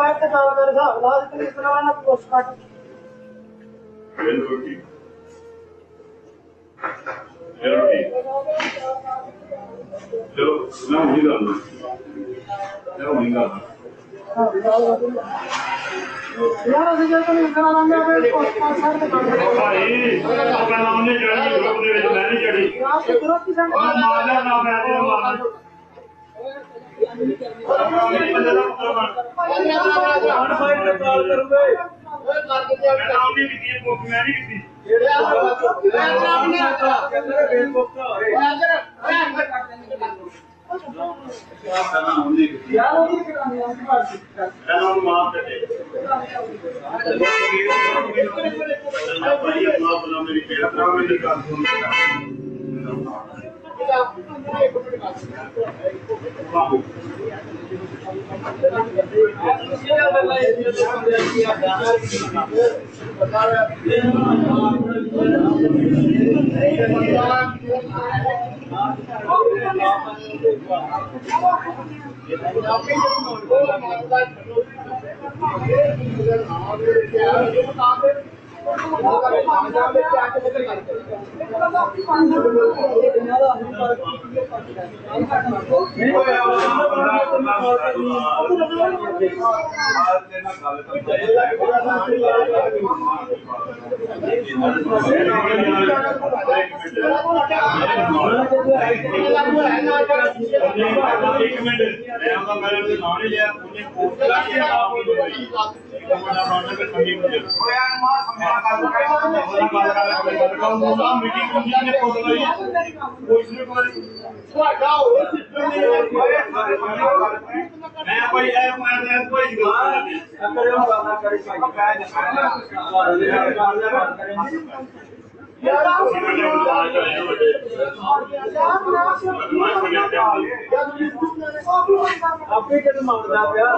बैठ के काम कर साहब लाज के इस तरह ना पोस्ट काट रोटी चलो ना वही कर लो चलो वही कर यार ਅਸੀਂ ਜੇ ਕੋਈ ਇਤਨਾ ਲੰਮਾ ਵੇ ਪੋਸਟ ਕਾਟ ਕੇ ਕੰਮ ਕਰੇ ਭਾਈ ਪਹਿਲਾਂ ਉਹਨੇ ਚੜੀ ਗਰੁੱਪ ਦੇ ਵਿੱਚ ਮੈਂ ਨਹੀਂ ਚੜੀ ਰਾਤ ਨੂੰ ਗਰੁੱਪ ਦੀ ਸੰਗ ਮਾਰਨਾ ਨਾ ਮੈਂ ਤੇ ਮਾਰਨਾ ਬੰਦੇ ਦਾ ਪੁੱਤਰ ਬਣ ਹਣ ਫਾਈਟ ਤੇ ਕਾਲ ਕਰੂਗੇ ਓਏ ਕਰ ਕੇ ਮੈਂ ਨਾਮ ਨਹੀਂ ਕੀਤੀ ਮੈਂ ਨਹੀਂ ਕੀਤੀ ਜਿਹੜੇ ਨਾਮ ਨੇ ਕਹਿੰਦੇ ਫੇਸਬੁੱਕ ਤੇ ਹੋਏ ਯਾਰ ਉਹ ਕੀ ਕਰਾਂਗੇ ਅਸੀਂ ਬਾਤ ਪਹਿਲਾਂ ਉਹਨੂੰ ਮਾਫ ਕਰ ਦੇ ਭਾਈ ਆਪਣਾ ਬਣਾ ਮੇਰੀ ਕਿਹੜਾ ਕੰਮ ਮੇਰੀ ਗੱਲ ਸੁਣ ਆਪੇ ਕਿਤੇ ਮੰਗਦਾ ਪਿਆ